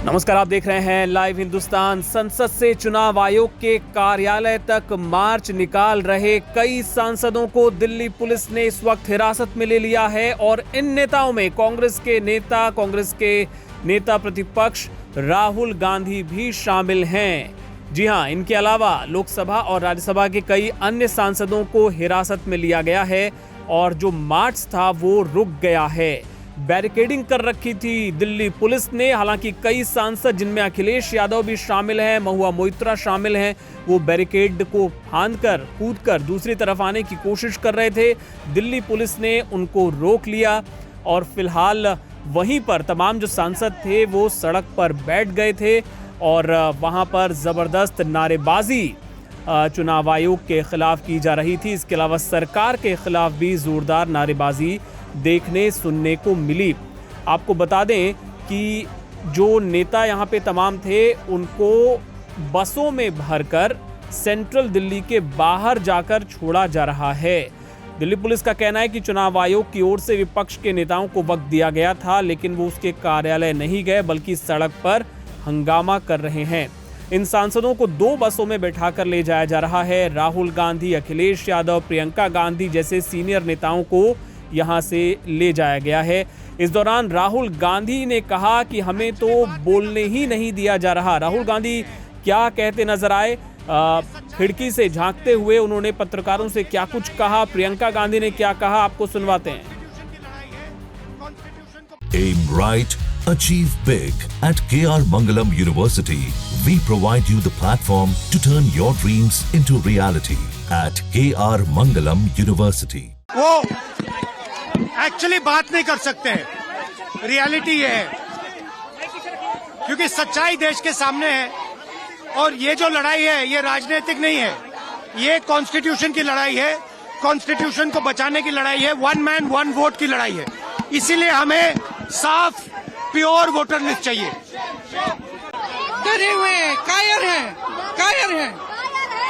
नमस्कार, आप देख रहे हैं लाइव हिंदुस्तान। संसद से चुनाव आयोग के कार्यालय तक मार्च निकाल रहे कई सांसदों को दिल्ली पुलिस ने इस वक्त हिरासत में ले लिया है और इन नेताओं में कांग्रेस के नेता प्रतिपक्ष राहुल गांधी भी शामिल हैं। जी हां, इनके अलावा लोकसभा और राज्यसभा के कई अन्य सांसदों को हिरासत में लिया गया है और जो मार्च था वो रुक गया है। बैरिकेडिंग कर रखी थी दिल्ली पुलिस ने। हालांकि कई सांसद, जिनमें अखिलेश यादव भी शामिल हैं, महुआ मोइत्रा शामिल हैं, वो बैरिकेड को फांदकर कूदकर दूसरी तरफ आने की कोशिश कर रहे थे। दिल्ली पुलिस ने उनको रोक लिया और फिलहाल वहीं पर तमाम जो सांसद थे वो सड़क पर बैठ गए थे और वहां पर जबरदस्त नारेबाजी चुनाव आयोग के खिलाफ की जा रही थी। इसके अलावा सरकार के खिलाफ भी जोरदार नारेबाजी देखने सुनने को मिली। आपको बता दें कि जो नेता यहाँ पे तमाम थे उनको बसों में भरकर सेंट्रल दिल्ली के बाहर जाकर छोड़ा जा रहा है। दिल्ली पुलिस का कहना है कि चुनाव आयोग की ओर से विपक्ष के नेताओं को वक्त दिया गया था, लेकिन वो उसके कार्यालय नहीं गए बल्कि सड़क पर हंगामा कर रहे हैं। इन सांसदों को 2 बसों में बैठाकर ले जाया जा रहा है। राहुल गांधी, अखिलेश यादव, प्रियंका गांधी जैसे सीनियर नेताओं को यहां से ले जाया गया है। इस दौरान राहुल गांधी ने कहा कि हमें तो बोलने ही नहीं दिया जा रहा। राहुल गांधी क्या कहते नजर आए, खिड़की से झांकते हुए उन्होंने पत्रकारों से क्या कुछ कहा, प्रियंका गांधी ने क्या कहा, आपको सुनवाते हैं। Aim right, achieve big. At KR Mangalam University, we provide you the platform to turn your dreams into reality. At KR Mangalam University. वो एक्चुअली बात नहीं कर सकते हैं, रियलिटी ये है, क्योंकि सच्चाई देश के सामने है और ये जो लड़ाई है ये राजनीतिक नहीं है, ये कॉन्स्टिट्यूशन की लड़ाई है, कॉन्स्टिट्यूशन को बचाने की लड़ाई है, 1 मैन 1 वोट की लड़ाई है। इसीलिए हमें साफ प्योर वोटर लिस्ट चाहिए। डरे हुए हैं, कायर हैं,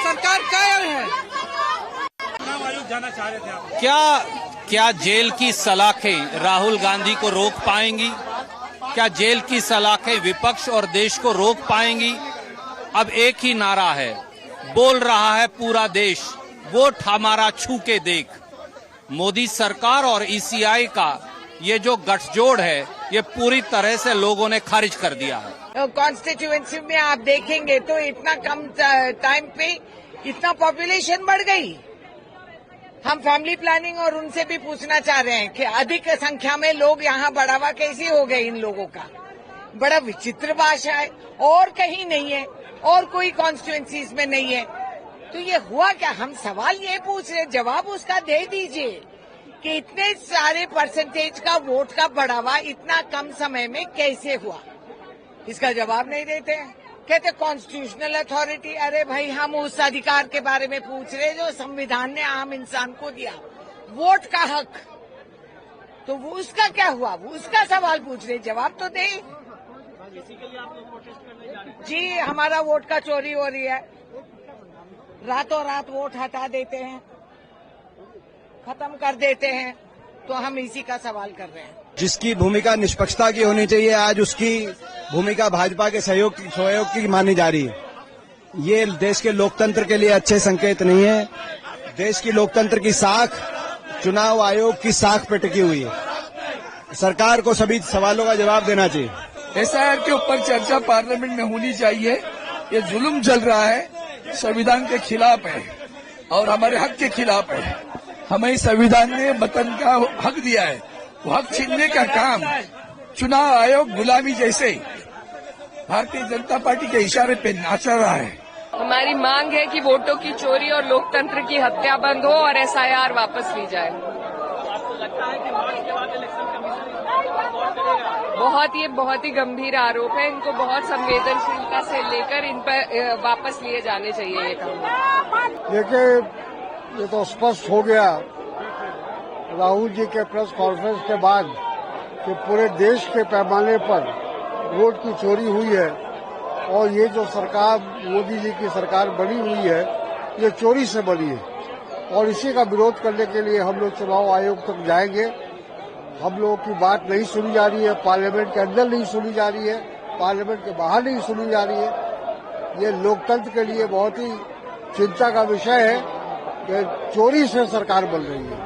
सरकार कायर है। चुनाव आयोग जाना चाह रहे थे आप? क्या जेल की सलाखें राहुल गांधी को रोक पाएंगी? क्या जेल की सलाखें विपक्ष और देश को रोक पाएंगी? अब एक ही नारा है, बोल रहा है पूरा देश, वोट हमारा छू के देख। मोदी सरकार और ईसीआई का ये जो गठजोड़ है ये पूरी तरह से लोगों ने खारिज कर दिया है। कॉन्स्टिट्यूएंसी में आप देखेंगे तो इतना कम टाइम पे इतना पॉपुलेशन बढ़ गई। हम फैमिली प्लानिंग और उनसे भी पूछना चाह रहे हैं कि अधिक संख्या में लोग यहाँ बढ़ावा कैसे हो गए इन लोगों का। बड़ा विचित्र भाषा है, और कहीं नहीं है और कोई कॉन्स्टिट्यूएंसीज में नहीं है। तो ये हुआ क्या? हम सवाल ये पूछ रहे, जवाब उसका दे दीजिए कि इतने सारे परसेंटेज का वोट का बढ़ावा इतना कम समय में कैसे हुआ। इसका जवाब नहीं देते हैं, कहते कॉन्स्टिट्यूशनल अथॉरिटी। अरे भाई, हम उस अधिकार के बारे में पूछ रहे जो संविधान ने आम इंसान को दिया, वोट का हक। तो वो उसका क्या हुआ, वो उसका सवाल पूछ रहे, जवाब तो दे। जी, हमारा वोट का चोरी हो रही है, रातों रात वोट हटा देते हैं, खत्म कर देते हैं, तो हम इसी का सवाल कर रहे हैं। जिसकी भूमिका निष्पक्षता की होनी चाहिए, आज उसकी भूमिका भाजपा के सहयोग की मानी जा रही है। ये देश के लोकतंत्र के लिए अच्छे संकेत नहीं है। देश की लोकतंत्र की साख चुनाव आयोग की साख पे टिकी हुई है। सरकार को सभी सवालों का जवाब देना चाहिए। एसआईआर के ऊपर चर्चा पार्लियामेंट में होनी चाहिए। ये जुल्म चल रहा है, संविधान के खिलाफ है और हमारे हक के खिलाफ है। हमें संविधान ने वतन का हक दिया है, वो हक छीनने का काम चुनाव आयोग गुलामी जैसे भारतीय जनता पार्टी के इशारे पे नाच रहा है। हमारी मांग है कि वोटों की चोरी और लोकतंत्र की हत्या बंद हो और एसआईआर वापस ली जाए। आपको लगता है कि मार्च के बाद इलेक्शन कमीशन बहुत ही गंभीर आरोप है। इनको बहुत संवेदनशीलता से लेकर इन पर वापस लिए जाने चाहिए ये काम। देखिए, ये तो स्पष्ट हो गया राहुल जी के प्रेस कॉन्फ्रेंस के बाद कि पूरे देश के पैमाने पर वोट की चोरी हुई है और ये जो सरकार, मोदी जी की सरकार बनी हुई है, ये चोरी से बनी है और इसी का विरोध करने के लिए हम लोग चुनाव आयोग तक जाएंगे। हम लोगों की बात नहीं सुनी जा रही है, पार्लियामेंट के अंदर नहीं सुनी जा रही है, पार्लियामेंट के बाहर नहीं सुनी जा रही है। ये लोकतंत्र के लिए बहुत ही चिंता का विषय है कि चोरी से सरकार बन रही है।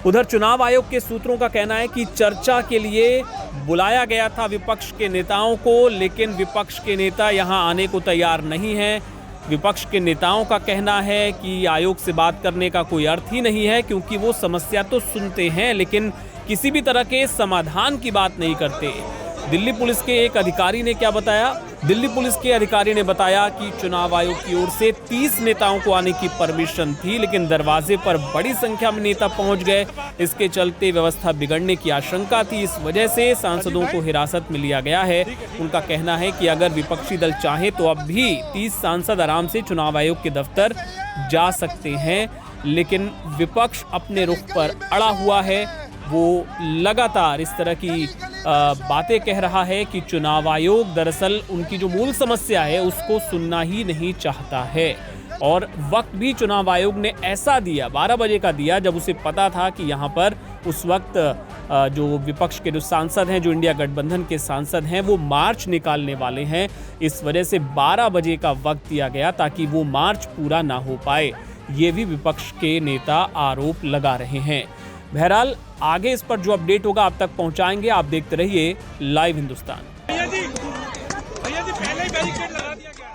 उधर चुनाव आयोग के सूत्रों का कहना है कि चर्चा के लिए बुलाया गया था विपक्ष के नेताओं को, लेकिन विपक्ष के नेता यहां आने को तैयार नहीं हैं। विपक्ष के नेताओं का कहना है कि आयोग से बात करने का कोई अर्थ ही नहीं है, क्योंकि वो समस्या तो सुनते हैं लेकिन किसी भी तरह के समाधान की बात नहीं करते। दिल्ली पुलिस के एक अधिकारी ने क्या बताया? दिल्ली पुलिस के अधिकारी ने बताया कि चुनाव आयोग की ओर से 30 नेताओं को आने की परमिशन थी, लेकिन दरवाजे पर बड़ी संख्या में नेता पहुंच गए। इसके चलते व्यवस्था बिगड़ने की आशंका थी, इस वजह से सांसदों को हिरासत में लिया गया है। उनका कहना है कि अगर विपक्षी दल चाहे तो अब भी 30 सांसद आराम से चुनाव आयोग के दफ्तर जा सकते हैं, लेकिन विपक्ष अपने रुख पर अड़ा हुआ है। वो लगातार इस तरह की बातें कह रहा है कि चुनाव आयोग दरअसल उनकी जो मूल समस्या है उसको सुनना ही नहीं चाहता है। और वक्त भी चुनाव आयोग ने ऐसा दिया, 12 बजे का दिया, जब उसे पता था कि यहाँ पर उस वक्त जो विपक्ष के जो सांसद हैं, जो इंडिया गठबंधन के सांसद हैं, वो मार्च निकालने वाले हैं। इस वजह से 12 बजे का वक्त दिया गया ताकि वो मार्च पूरा ना हो पाए। ये भी विपक्ष के नेता आरोप लगा रहे हैं। बहरहाल आगे इस पर जो अपडेट होगा आप तक पहुंचाएंगे। आप देखते रहिए लाइव हिंदुस्तान। भैया जी पहले ही बैरिकेड लगा दिया गया।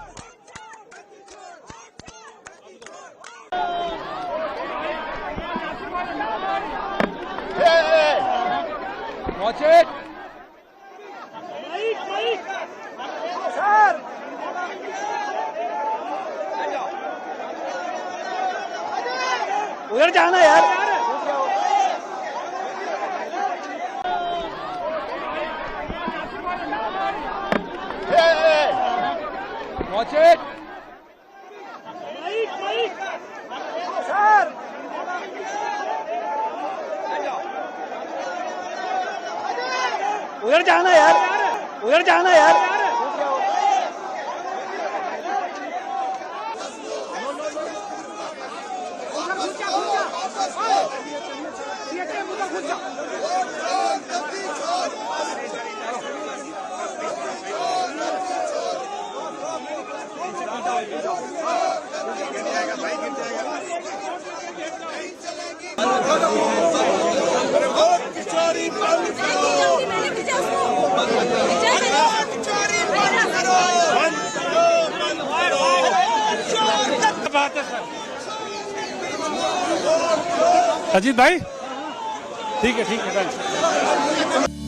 सर उधर जाना यार। सर उधर जाना यार, उधर जाना यार। अजीत भाई ठीक है, थैंक्स।